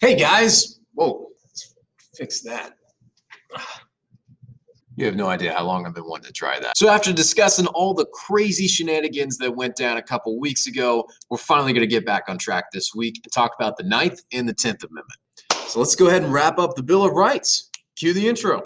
Hey guys! Whoa, let's fix that. You have no idea how long I've been wanting to try that. So after discussing all the crazy shenanigans that went down a couple weeks ago, we're finally going to get back on track this week and talk about the 9th and the 10th Amendment. So let's go ahead and wrap up the Bill of Rights. Cue the intro.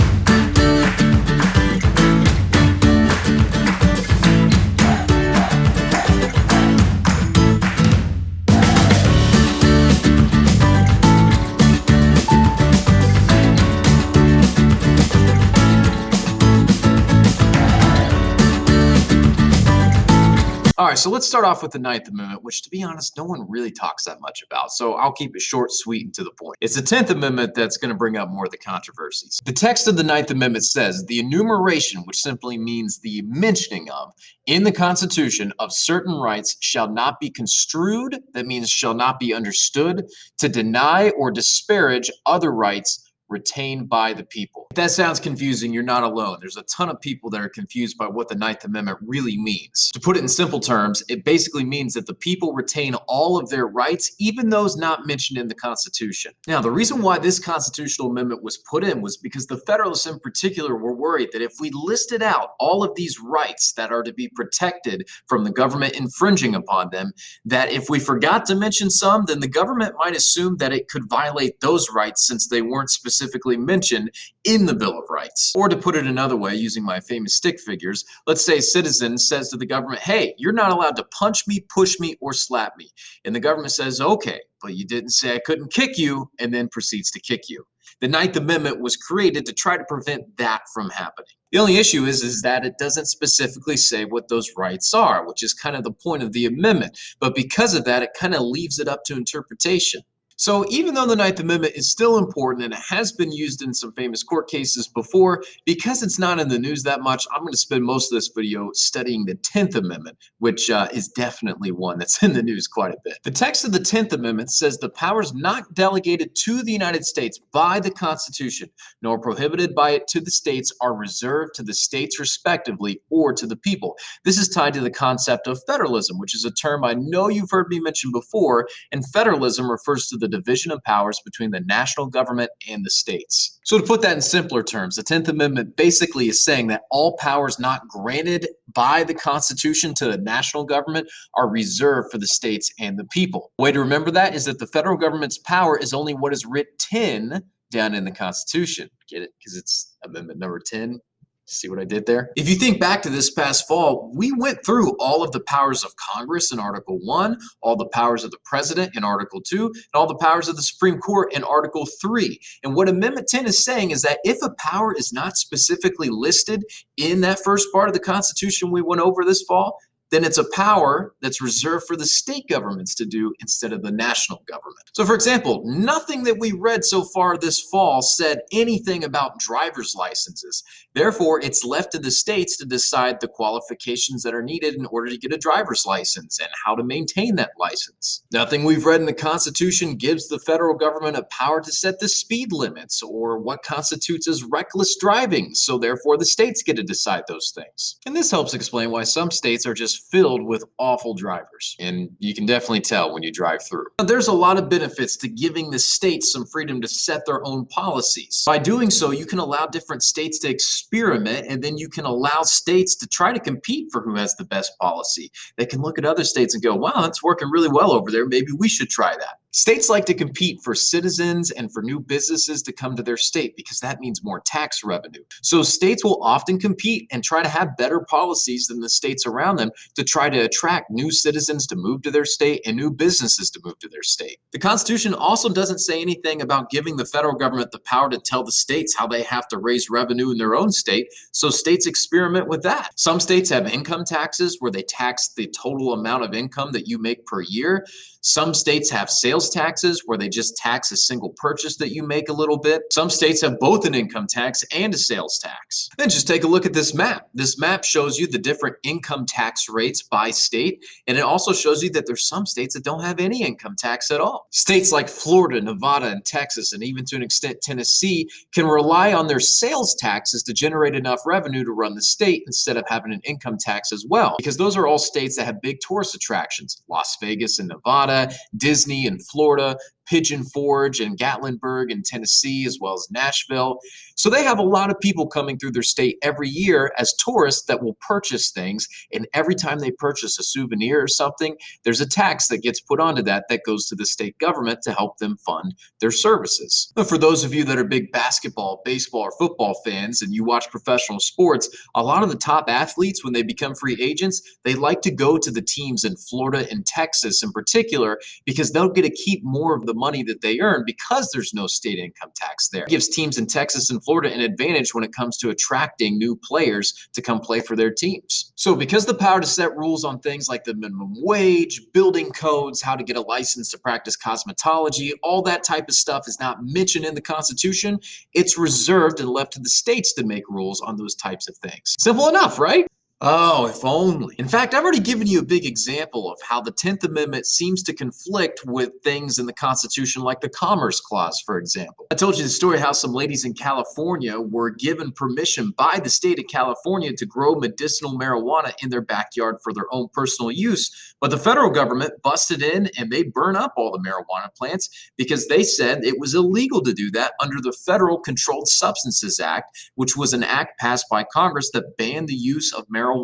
All right, so let's start off with the 9th Amendment, which, to be honest, no one really talks that much about. So I'll keep it short, sweet, and to the point. It's the 10th Amendment that's going to bring up more of the controversies. The text of the 9th Amendment says, the enumeration, which simply means the mentioning of, in the Constitution of certain rights shall not be construed, that means shall not be understood, to deny or disparage other rights retained by the people. If that sounds confusing, you're not alone. There's a ton of people that are confused by what the 9th Amendment really means. To put it in simple terms, it basically means that the people retain all of their rights, even those not mentioned in the Constitution. Now, the reason why this constitutional amendment was put in was because the Federalists in particular were worried that if we listed out all of these rights that are to be protected from the government infringing upon them, that if we forgot to mention some, then the government might assume that it could violate those rights since they weren't specifically mentioned in the Bill of Rights. Or to put it another way, using my famous stick figures, let's say a citizen says to the government, hey, you're not allowed to punch me, push me, or slap me. And the government says, okay, but you didn't say I couldn't kick you, and then proceeds to kick you. The 9th Amendment was created to try to prevent that from happening. The only issue is that it doesn't specifically say what those rights are, which is kind of the point of the amendment. But because of that, it kind of leaves it up to interpretation. So even though the 9th Amendment is still important and it has been used in some famous court cases before, because it's not in the news that much, I'm going to spend most of this video studying the 10th Amendment, which is definitely one that's in the news quite a bit. The text of the 10th Amendment says the powers not delegated to the United States by the Constitution, nor prohibited by it to the states, are reserved to the states respectively or to the people. This is tied to the concept of federalism, which is a term I know you've heard me mention before, and federalism refers to the division of powers between the national government and the states. So to put that in simpler terms, the 10th Amendment basically is saying that all powers not granted by the Constitution to the national government are reserved for the states and the people. The way to remember that is that the federal government's power is only what is written down in the Constitution. Get it? Because it's Amendment number 10. See what I did there? If you think back to this past fall, we went through all of the powers of Congress in Article 1, all the powers of the President in Article 2, and all the powers of the Supreme Court in Article 3. And what Amendment 10 is saying is that if a power is not specifically listed in that first part of the Constitution we went over this fall, then it's a power that's reserved for the state governments to do instead of the national government. So for example, nothing that we read so far this fall said anything about driver's licenses. Therefore, it's left to the states to decide the qualifications that are needed in order to get a driver's license and how to maintain that license. Nothing we've read in the Constitution gives the federal government a power to set the speed limits or what constitutes as reckless driving. So therefore, the states get to decide those things. And this helps explain why some states are just filled with awful drivers. And you can definitely tell when you drive through. There's a lot of benefits to giving the states some freedom to set their own policies. By doing so, you can allow different states to experiment, and then you can allow states to try to compete for who has the best policy. They can look at other states and go, wow, that's working really well over there. Maybe we should try that. States like to compete for citizens and for new businesses to come to their state because that means more tax revenue. So states will often compete and try to have better policies than the states around them to try to attract new citizens to move to their state and new businesses to move to their state. The Constitution also doesn't say anything about giving the federal government the power to tell the states how they have to raise revenue in their own state, so states experiment with that. Some states have income taxes where they tax the total amount of income that you make per year. Some states have sales taxes where they just tax a single purchase that you make a little bit. Some states have both an income tax and a sales tax. Then just take a look at this map. This map shows you the different income tax rates by state, and it also shows you that there's some states that don't have any income tax at all. States like Florida, Nevada, and Texas, and even to an extent Tennessee, can rely on their sales taxes to generate enough revenue to run the state instead of having an income tax as well, because those are all states that have big tourist attractions. Las Vegas and Nevada, Disney in Florida, Pigeon Forge and Gatlinburg in Tennessee, as well as Nashville. So they have a lot of people coming through their state every year as tourists that will purchase things. And every time they purchase a souvenir or something, there's a tax that gets put onto that goes to the state government to help them fund their services. But for those of you that are big basketball, baseball, or football fans and you watch professional sports, a lot of the top athletes, when they become free agents, they like to go to the teams in Florida and Texas in particular because they'll get to keep more of the money that they earn because there's no state income tax there. It gives teams in Texas and Florida an advantage when it comes to attracting new players to come play for their teams. So because the power to set rules on things like the minimum wage, building codes, how to get a license to practice cosmetology, all that type of stuff is not mentioned in the Constitution, it's reserved and left to the states to make rules on those types of things. Simple enough, right? Oh, if only. In fact, I've already given you a big example of how the 10th Amendment seems to conflict with things in the Constitution like the Commerce Clause, for example. I told you the story how some ladies in California were given permission by the state of California to grow medicinal marijuana in their backyard for their own personal use, but the federal government busted in and they burned up all the marijuana plants because they said it was illegal to do that under the Federal Controlled Substances Act, which was an act passed by Congress that banned the use of marijuana.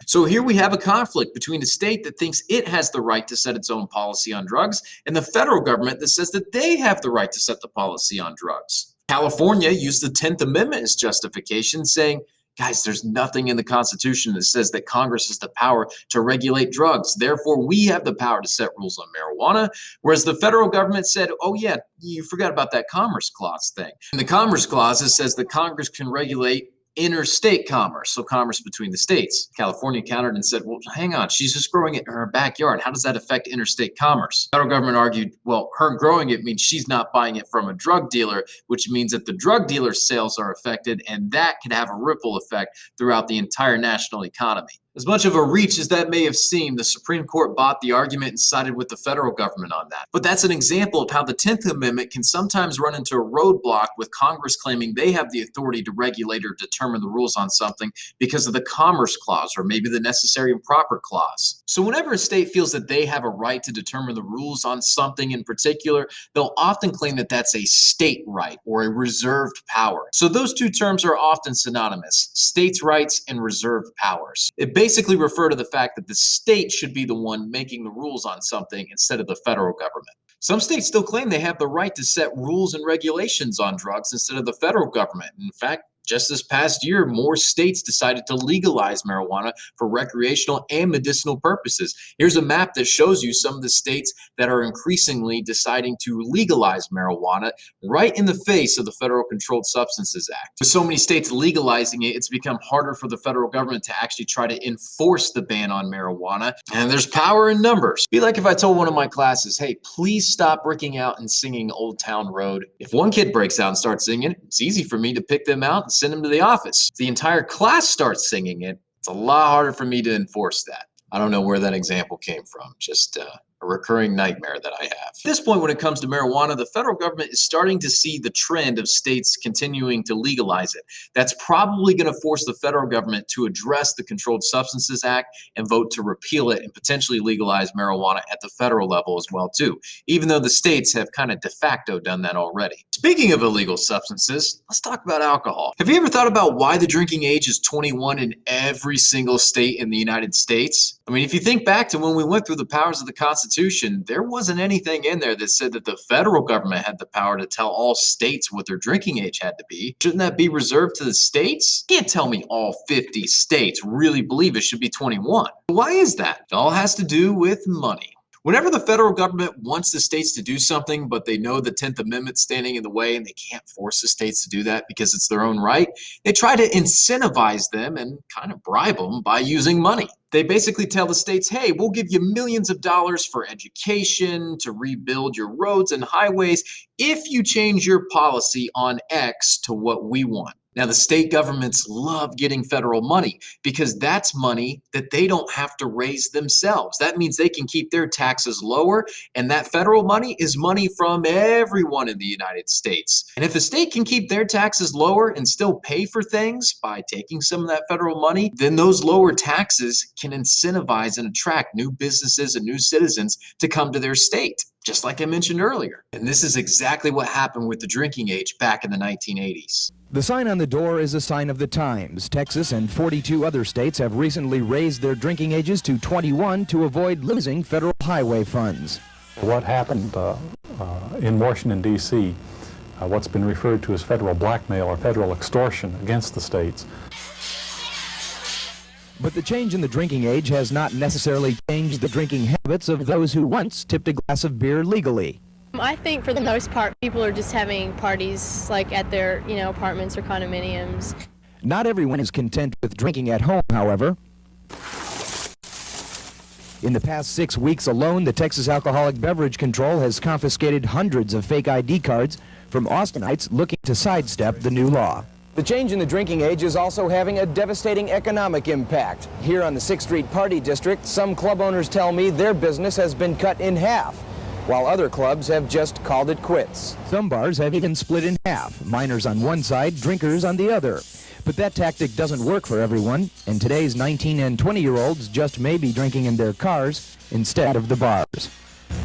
So here we have a conflict between a state that thinks it has the right to set its own policy on drugs and the federal government that says that they have the right to set the policy on drugs. California used the 10th Amendment as justification, saying, guys, there's nothing in the Constitution that says that Congress has the power to regulate drugs. Therefore, we have the power to set rules on marijuana. Whereas the federal government said, oh yeah, you forgot about that Commerce Clause thing. In the Commerce Clause, it says that Congress can regulate interstate commerce, so commerce between the states. California countered and said, well, hang on, she's just growing it in her backyard. How does that affect interstate commerce? The federal government argued, well, her growing it means she's not buying it from a drug dealer, which means that the drug dealer's sales are affected, and that can have a ripple effect throughout the entire national economy. As much of a reach as that may have seemed, the Supreme Court bought the argument and sided with the federal government on that. But that's an example of how the 10th Amendment can sometimes run into a roadblock with Congress claiming they have the authority to regulate or determine the rules on something because of the Commerce Clause or maybe the Necessary and Proper Clause. So whenever a state feels that they have a right to determine the rules on something in particular, they'll often claim that that's a state right or a reserved power. So those two terms are often synonymous, states' rights and reserved powers. It basically refer to the fact that the state should be the one making the rules on something instead of the federal government. Some states still claim they have the right to set rules and regulations on drugs instead of the federal government. In fact, just this past year, more states decided to legalize marijuana for recreational and medicinal purposes. Here's a map that shows you some of the states that are increasingly deciding to legalize marijuana right in the face of the Federal Controlled Substances Act. With so many states legalizing it, it's become harder for the federal government to actually try to enforce the ban on marijuana. And there's power in numbers. Be like if I told one of my classes, hey, please stop breaking out and singing Old Town Road. If one kid breaks out and starts singing it, it's easy for me to pick them out and send them to the office. If the entire class starts singing it, it's a lot harder for me to enforce that. I don't know where that example came from, just a recurring nightmare that I have. At this point, when it comes to marijuana, the federal government is starting to see the trend of states continuing to legalize it. That's probably going to force the federal government to address the Controlled Substances Act and vote to repeal it and potentially legalize marijuana at the federal level as well, too, even though the states have kind of de facto done that already. Speaking of illegal substances, let's talk about alcohol. Have you ever thought about why the drinking age is 21 in every single state in the United States? I mean, if you think back to when we went through the powers of the Constitution, there wasn't anything in there that said that the federal government had the power to tell all states what their drinking age had to be. Shouldn't that be reserved to the states? You can't tell me all 50 states really believe it should be 21. Why is that? It all has to do with money. Whenever the federal government wants the states to do something, but they know the 10th Amendment standing in the way and they can't force the states to do that because it's their own right, they try to incentivize them and kind of bribe them by using money. They basically tell the states, hey, we'll give you millions of dollars for education, to rebuild your roads and highways, if you change your policy on X to what we want. Now, the state governments love getting federal money because that's money that they don't have to raise themselves. That means they can keep their taxes lower, and that federal money is money from everyone in the United States. And if a state can keep their taxes lower and still pay for things by taking some of that federal money, then those lower taxes can incentivize and attract new businesses and new citizens to come to their state. just like I mentioned earlier. And this is exactly what happened with the drinking age back in the 1980s. The sign on the door is a sign of the times. Texas and 42 other states have recently raised their drinking ages to 21 to avoid losing federal highway funds. What happened in Washington, D.C., what's been referred to as federal blackmail or federal extortion against the states. But the change in the drinking age has not necessarily changed the drinking habits of those who once tipped a glass of beer legally. I think for the most part, people are just having parties like at their, apartments or condominiums. Not everyone is content with drinking at home, however. In the past 6 weeks alone, the Texas Alcoholic Beverage Control has confiscated hundreds of fake ID cards from Austinites looking to sidestep the new law. The change in the drinking age is also having a devastating economic impact. Here on the 6th Street Party District, some club owners tell me their business has been cut in half, while other clubs have just called it quits. Some bars have even split in half, minors on one side, drinkers on the other. But that tactic doesn't work for everyone, and today's 19 and 20-year-olds just may be drinking in their cars instead of the bars.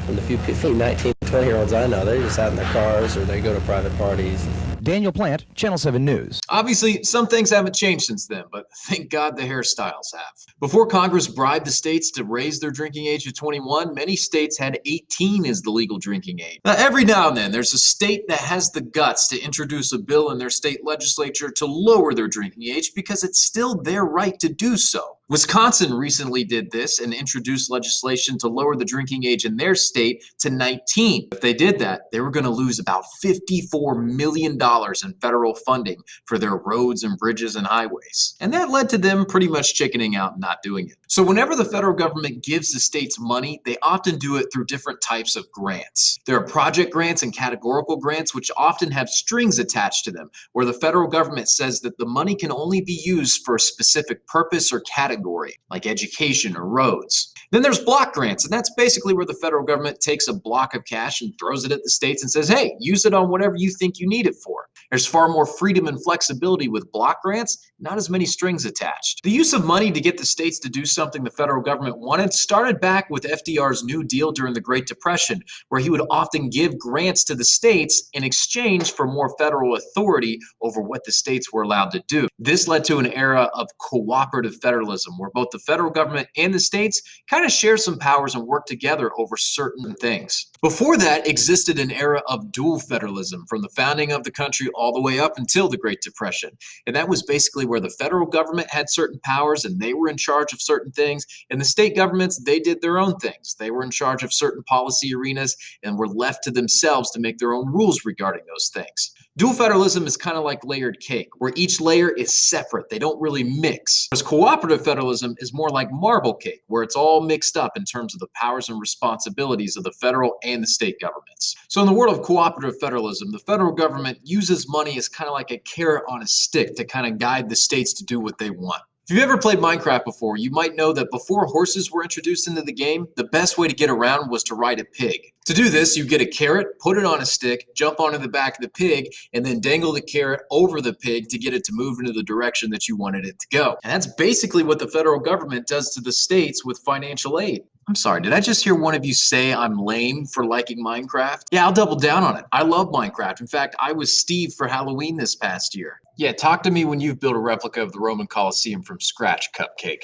And the few 19 and 20-year-olds I know, they're just out in their cars or they go to private parties. Daniel Plant, Channel 7 News. Obviously, some things haven't changed since then, but thank God the hairstyles have. Before Congress bribed the states to raise their drinking age to 21, many states had 18 as the legal drinking age. Now, every now and then, there's a state that has the guts to introduce a bill in their state legislature to lower their drinking age because it's still their right to do so. Wisconsin recently did this and introduced legislation to lower the drinking age in their state to 19. If they did that, they were going to lose about $54 million in federal funding for their roads and bridges and highways. And that led to them pretty much chickening out and not doing it. So whenever the federal government gives the states money, they often do it through different types of grants. There are project grants and categorical grants, which often have strings attached to them, where the federal government says that the money can only be used for a specific purpose or category, like education or roads. Then there's block grants, and that's basically where the federal government takes a block of cash and throws it at the states and says, hey, use it on whatever you think you need it for. There's far more freedom and flexibility with block grants, not as many strings attached. The use of money to get the states to do something the federal government wanted started back with FDR's New Deal during the Great Depression, where he would often give grants to the states in exchange for more federal authority over what the states were allowed to do. This led to an era of cooperative federalism, where both the federal government and the states kind of share some powers and work together over certain things. Before that existed an era of dual federalism from the founding of the country all the way up until the Great Depression. And that was basically where the federal government had certain powers and they were in charge of certain things, and the state governments, they did their own things. They were in charge of certain policy arenas and were left to themselves to make their own rules regarding those things. Dual federalism is kind of like layered cake, where each layer is separate. They don't really mix. Whereas cooperative federalism is more like marble cake, where it's all mixed up in terms of the powers and responsibilities of the federal and the state governments. So in the world of cooperative federalism, the federal government uses money as kind of like a carrot on a stick to kind of guide the states to do what they want. If you've ever played Minecraft before, you might know that before horses were introduced into the game, the best way to get around was to ride a pig. To do this, you get a carrot, put it on a stick, jump onto the back of the pig, and then dangle the carrot over the pig to get it to move into the direction that you wanted it to go. And that's basically what the federal government does to the states with financial aid. I'm sorry, did I just hear one of you say I'm lame for liking Minecraft? Yeah, I'll double down on it. I love Minecraft. In fact, I was Steve for Halloween this past year. Yeah, talk to me when you've built a replica of the Roman Colosseum from scratch, Cupcake.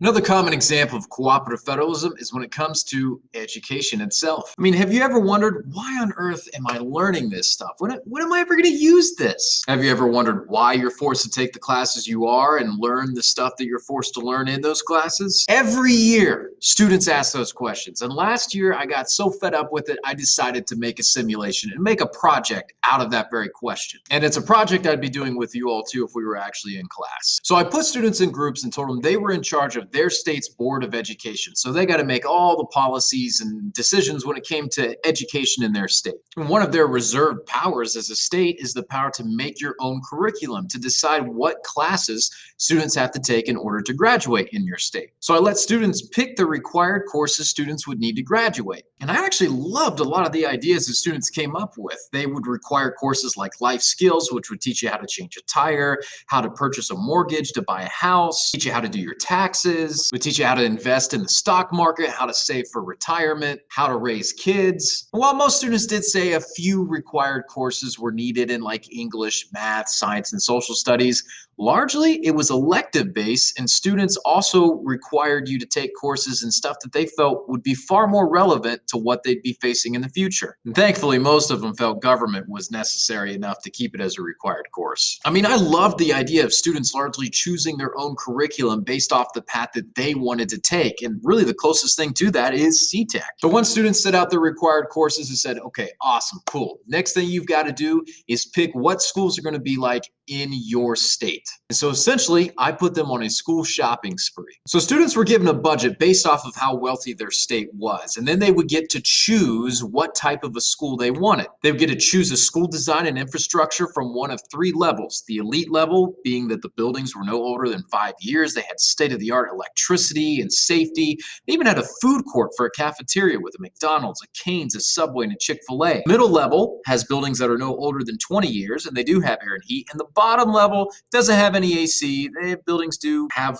Another common example of cooperative federalism is when it comes to education itself. I mean, have you ever wondered, why on earth am I learning this stuff? When am I ever going to use this? Have you ever wondered why you're forced to take the classes you are and learn the stuff that you're forced to learn in those classes? Every year, students ask those questions. And last year, I got so fed up with it, I decided to make a simulation and make a project out of that very question. And it's a project I'd be doing with you all too if we were actually in class. So I put students in groups and told them they were in charge of their state's Board of Education. So they got to make all the policies and decisions when it came to education in their state. And one of their reserved powers as a state is the power to make your own curriculum, to decide what classes students have to take in order to graduate in your state. So I let students pick the required courses students would need to graduate. And I actually loved a lot of the ideas that students came up with. They would require courses like life skills, which would teach you how to change a tire, how to purchase a mortgage to buy a house, teach you how to do your taxes, taxes. We teach you how to invest in the stock market, how to save for retirement, how to raise kids. And while most students did say a few required courses were needed in like English, math, science, and social studies, largely it was elective based, and students also required you to take courses and stuff that they felt would be far more relevant to what they'd be facing in the future. And thankfully, most of them felt government was necessary enough to keep it as a required course. I mean, I loved the idea of students largely choosing their own curriculum based off the path that they wanted to take, and really the closest thing to that is CTEC. But once students set out their required courses and said, okay, awesome, cool. Next thing you've got to do is pick what schools are going to be like in your state. And so essentially, I put them on a school shopping spree. So students were given a budget based off of how wealthy their state was, and then they would get to choose what type of a school they wanted. They would get to choose a school design and infrastructure from one of 3 levels. The elite level being that the buildings were no older than 5 years. They had state-of-the-art electricity and safety. They even had a food court for a cafeteria with a McDonald's, a Cane's, a Subway, and a Chick-fil-A. Middle level has buildings that are no older than 20 years, and they do have air and heat. And the bottom level doesn't have any AC. Buildings do have,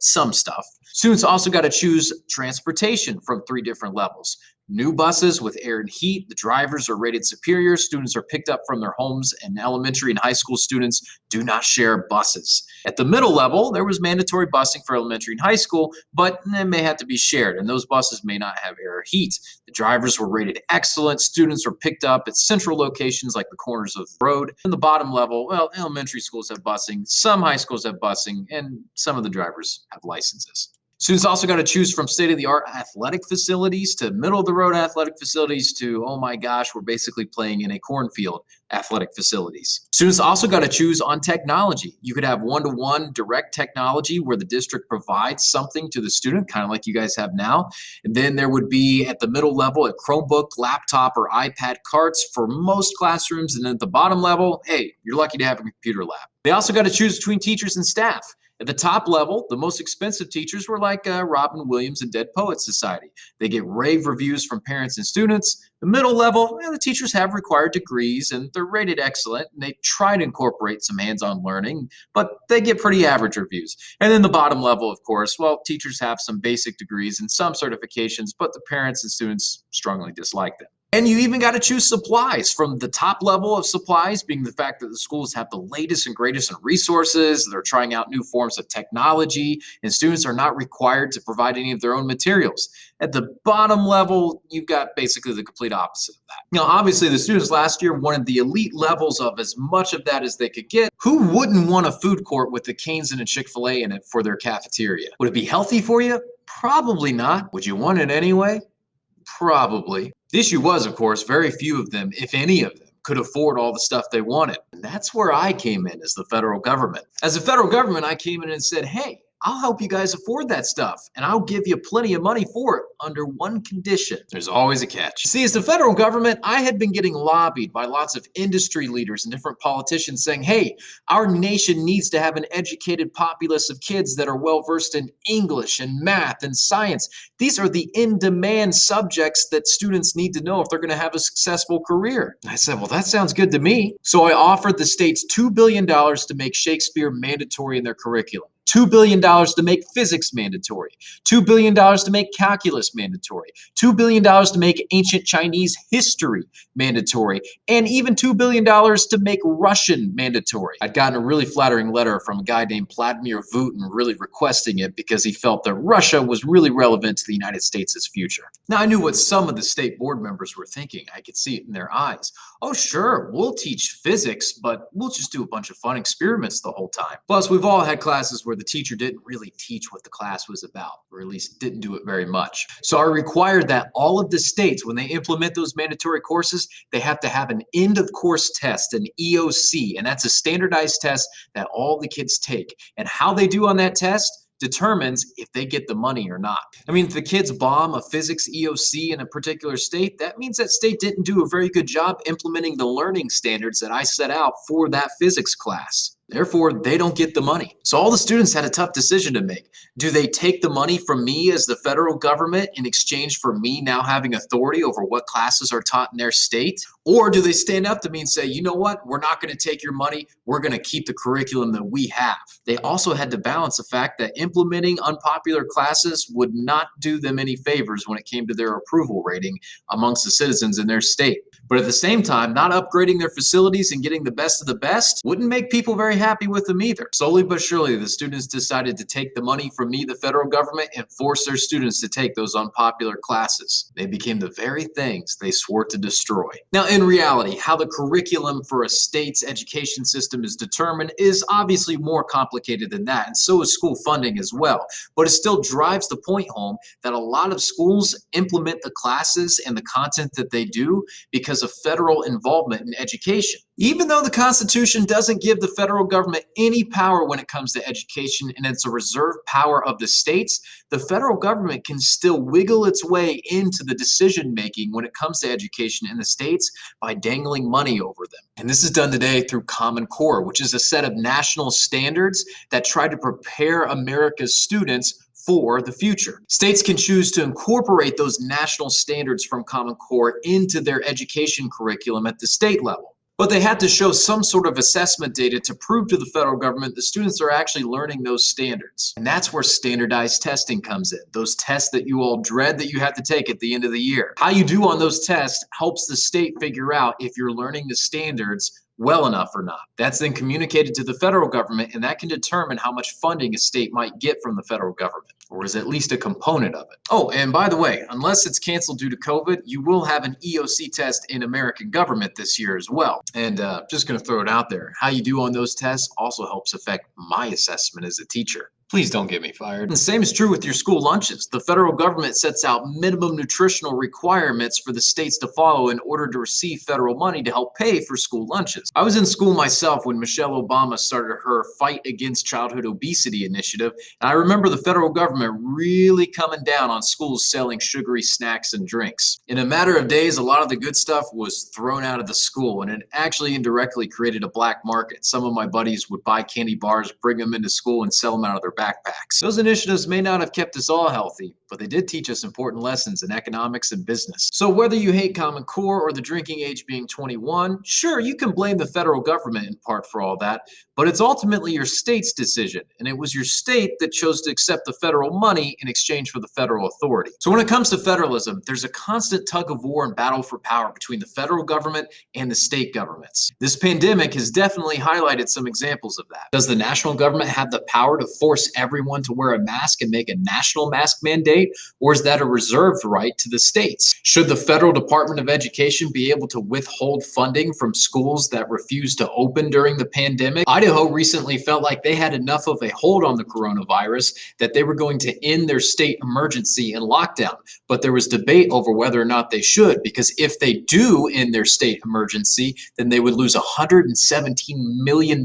some stuff. Students also got to choose transportation from 3 different levels. New buses with air and heat. The drivers are rated superior. Students are picked up from their homes, and elementary and high school students do not share buses. At the middle level, there was mandatory busing for elementary and high school, but they may have to be shared, and those buses may not have air or heat. The drivers were rated excellent. Students were picked up at central locations like the corners of the road. In the bottom level, well, elementary schools have busing, some high schools have busing, and some of the drivers have licenses. Students also got to choose from state-of-the-art athletic facilities to middle-of-the-road athletic facilities to, oh my gosh, we're basically playing in a cornfield athletic facilities. Students also got to choose on technology. You could have one-to-one direct technology where the district provides something to the student, kind of like you guys have now. And then there would be at the middle level a Chromebook, laptop, or iPad carts for most classrooms. And then at the bottom level, hey, you're lucky to have a computer lab. They also got to choose between teachers and staff. At the top level, the most expensive teachers were like Robin Williams and Dead Poets Society. They get rave reviews from parents and students. The middle level, the teachers have required degrees and they're rated excellent, and they try to incorporate some hands-on learning, but they get pretty average reviews. And then the bottom level, of course, well, teachers have some basic degrees and some certifications, but the parents and students strongly dislike them. And you even got to choose supplies, from the top level of supplies being the fact that the schools have the latest and greatest in resources. They're trying out new forms of technology, and students are not required to provide any of their own materials. At the bottom level, you've got basically the complete opposite of that. Now, obviously, the students last year wanted the elite levels of as much of that as they could get. Who wouldn't want a food court with a Cane's and a Chick-fil-A in it for their cafeteria? Would it be healthy for you? Probably not. Would you want it anyway? Probably. The issue was, of course, very few of them, if any of them, could afford all the stuff they wanted. And that's where I came in as the federal government. As the federal government, I came in and said, hey, I'll help you guys afford that stuff, and I'll give you plenty of money for it under one condition. There's always a catch. See, as the federal government, I had been getting lobbied by lots of industry leaders and different politicians saying, hey, our nation needs to have an educated populace of kids that are well-versed in English and math and science. These are the in-demand subjects that students need to know if they're going to have a successful career. And I said, well, that sounds good to me. So I offered the states $2 billion to make Shakespeare mandatory in their curriculum. $2 billion to make physics mandatory, $2 billion to make calculus mandatory, $2 billion to make ancient Chinese history mandatory, and even $2 billion to make Russian mandatory. I'd gotten a really flattering letter from a guy named Vladimir Putin really requesting it because he felt that Russia was really relevant to the United States' future. Now, I knew what some of the state board members were thinking. I could see it in their eyes. Oh, sure, we'll teach physics, but we'll just do a bunch of fun experiments the whole time. Plus, we've all had classes where the teacher didn't really teach what the class was about, or at least didn't do it very much. So I required that all of the states, when they implement those mandatory courses, they have to have an end of course test, an EOC, and that's a standardized test that all the kids take. And how they do on that test determines if they get the money or not. I mean, if the kids bomb a physics EOC in a particular state, that means that state didn't do a very good job implementing the learning standards that I set out for that physics class. Therefore, they don't get the money. So all the students had a tough decision to make. Do they take the money from me as the federal government in exchange for me now having authority over what classes are taught in their state? Or do they stand up to me and say, you know what, we're not going to take your money, we're going to keep the curriculum that we have? They also had to balance the fact that implementing unpopular classes would not do them any favors when it came to their approval rating amongst the citizens in their state. But at the same time, not upgrading their facilities and getting the best of the best wouldn't make people very happy with them either. Slowly but surely, the students decided to take the money from me, the federal government, and force their students to take those unpopular classes. They became the very things they swore to destroy. Now, in reality, how the curriculum for a state's education system is determined is obviously more complicated than that, and so is school funding as well. But it still drives the point home that a lot of schools implement the classes and the content that they do because of federal involvement in education. Even though the Constitution doesn't give the federal government any power when it comes to education and it's a reserved power of the states, the federal government can still wiggle its way into the decision making when it comes to education in the states by dangling money over them. And this is done today through Common Core, which is a set of national standards that try to prepare America's students for the future. States can choose to incorporate those national standards from Common Core into their education curriculum at the state level. But they had to show some sort of assessment data to prove to the federal government the students are actually learning those standards. And that's where standardized testing comes in. Those tests that you all dread that you have to take at the end of the year. How you do on those tests helps the state figure out if you're learning the standards well enough or not. That's then communicated to the federal government, and that can determine how much funding a state might get from the federal government, or is at least a component of it. Oh, and by the way, unless it's canceled due to COVID, you will have an EOC test in American government this year as well. And just going to throw it out there, how you do on those tests also helps affect my assessment as a teacher. Please don't get me fired. And the same is true with your school lunches. The federal government sets out minimum nutritional requirements for the states to follow in order to receive federal money to help pay for school lunches. I was in school myself when Michelle Obama started her Fight Against Childhood Obesity initiative, and I remember the federal government really coming down on schools selling sugary snacks and drinks. In a matter of days, a lot of the good stuff was thrown out of the school, and it actually indirectly created a black market. Some of my buddies would buy candy bars, bring them into school, and sell them out of their backpacks. Those initiatives may not have kept us all healthy, but they did teach us important lessons in economics and business. So whether you hate Common Core or the drinking age being 21, sure, you can blame the federal government in part for all that, but it's ultimately your state's decision, and it was your state that chose to accept the federal money in exchange for the federal authority. So when it comes to federalism, there's a constant tug of war and battle for power between the federal government and the state governments. This pandemic has definitely highlighted some examples of that. Does the national government have the power to force everyone to wear a mask and make a national mask mandate, or is that a reserved right to the states? Should the federal Department of Education be able to withhold funding from schools that refuse to open during the pandemic? Idaho recently felt like they had enough of a hold on the coronavirus that they were going to end their state emergency and lockdown, but there was debate over whether or not they should, because if they do end their state emergency, then they would lose $117 million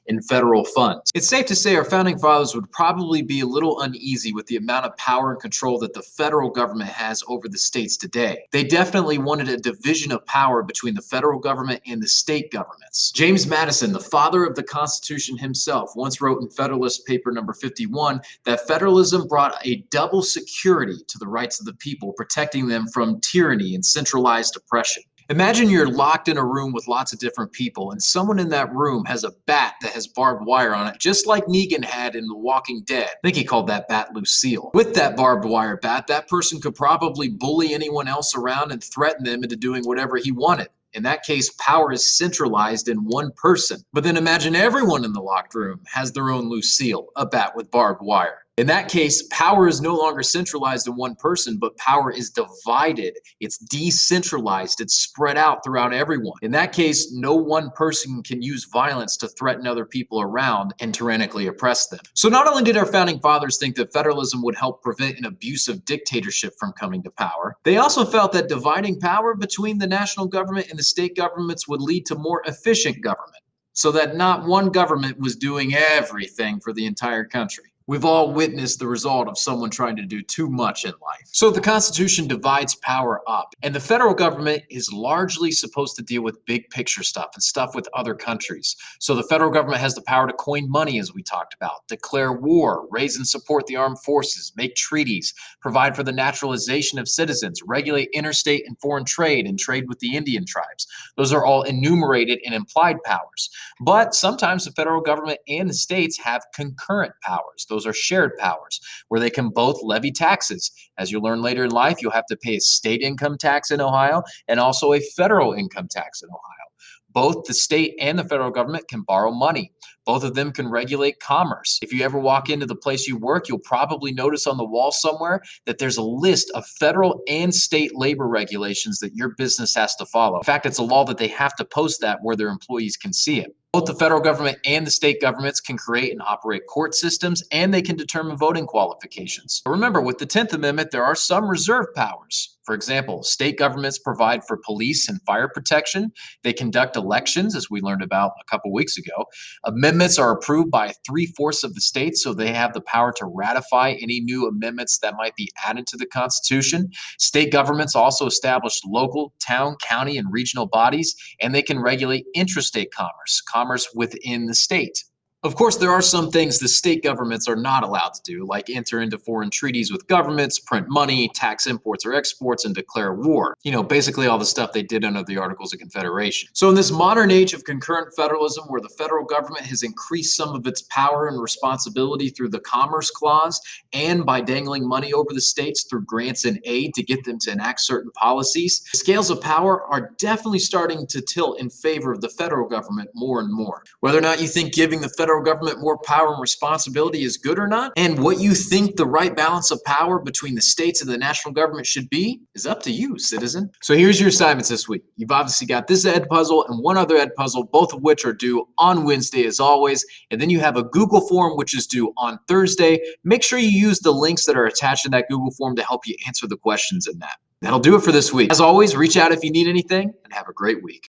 in federal funds. It's safe to say our founding fathers would probably be a little uneasy with the amount of power and control that the federal government has over the states today. They definitely wanted a division of power between the federal government and the state governments. James Madison, the father of the Constitution himself, once wrote in Federalist Paper number 51 that federalism brought a double security to the rights of the people, protecting them from tyranny and centralized oppression. Imagine you're locked in a room with lots of different people, and someone in that room has a bat that has barbed wire on it, just like Negan had in The Walking Dead. I think he called that bat Lucille. With that barbed wire bat, that person could probably bully anyone else around and threaten them into doing whatever he wanted. In that case, power is centralized in one person. But then imagine everyone in the locked room has their own Lucille, a bat with barbed wire. In that case, power is no longer centralized in one person, but power is divided. It's decentralized. It's spread out throughout everyone. In that case, no one person can use violence to threaten other people around and tyrannically oppress them. So not only did our founding fathers think that federalism would help prevent an abusive dictatorship from coming to power, they also felt that dividing power between the national government and the state governments would lead to more efficient government, so that not one government was doing everything for the entire country. We've all witnessed the result of someone trying to do too much in life. So the Constitution divides power up, and the federal government is largely supposed to deal with big picture stuff and stuff with other countries. So the federal government has the power to coin money, as we talked about, declare war, raise and support the armed forces, make treaties, provide for the naturalization of citizens, regulate interstate and foreign trade, and trade with the Indian tribes. Those are all enumerated and implied powers. But sometimes the federal government and the states have concurrent powers. Those are shared powers where they can both levy taxes. As you'll learn later in life, you'll have to pay a state income tax in Ohio and also a federal income tax in Ohio. Both the state and the federal government can borrow money. Both of them can regulate commerce. If you ever walk into the place you work, you'll probably notice on the wall somewhere that there's a list of federal and state labor regulations that your business has to follow. In fact, it's a law that they have to post that where their employees can see it. Both the federal government and the state governments can create and operate court systems, and they can determine voting qualifications. Remember, with the 10th Amendment, there are some reserved powers. For example, state governments provide for police and fire protection. They conduct elections, as we learned about a couple weeks ago. Amendments are approved by 3/4 of the states, so they have the power to ratify any new amendments that might be added to the Constitution. State governments also establish local, town, county, and regional bodies, and they can regulate intrastate commerce within the state. Of course, there are some things the state governments are not allowed to do, like enter into foreign treaties with governments, print money, tax imports or exports, and declare war. You know, basically all the stuff they did under the Articles of Confederation. So in this modern age of concurrent federalism, where the federal government has increased some of its power and responsibility through the Commerce Clause and by dangling money over the states through grants and aid to get them to enact certain policies, the scales of power are definitely starting to tilt in favor of the federal government more and more. Whether or not you think giving the federal government more power and responsibility is good or not, and what you think the right balance of power between the states and the national government should be, is up to you, citizen. So here's your assignments this week. You've obviously got this Ed puzzle and one other Ed puzzle, both of which are due on Wednesday as always, and then you have a Google form which is due on Thursday. Make sure you use the links that are attached in that Google form to help you answer the questions in that. That'll do it for this week. As always, reach out if you need anything, and have a great week.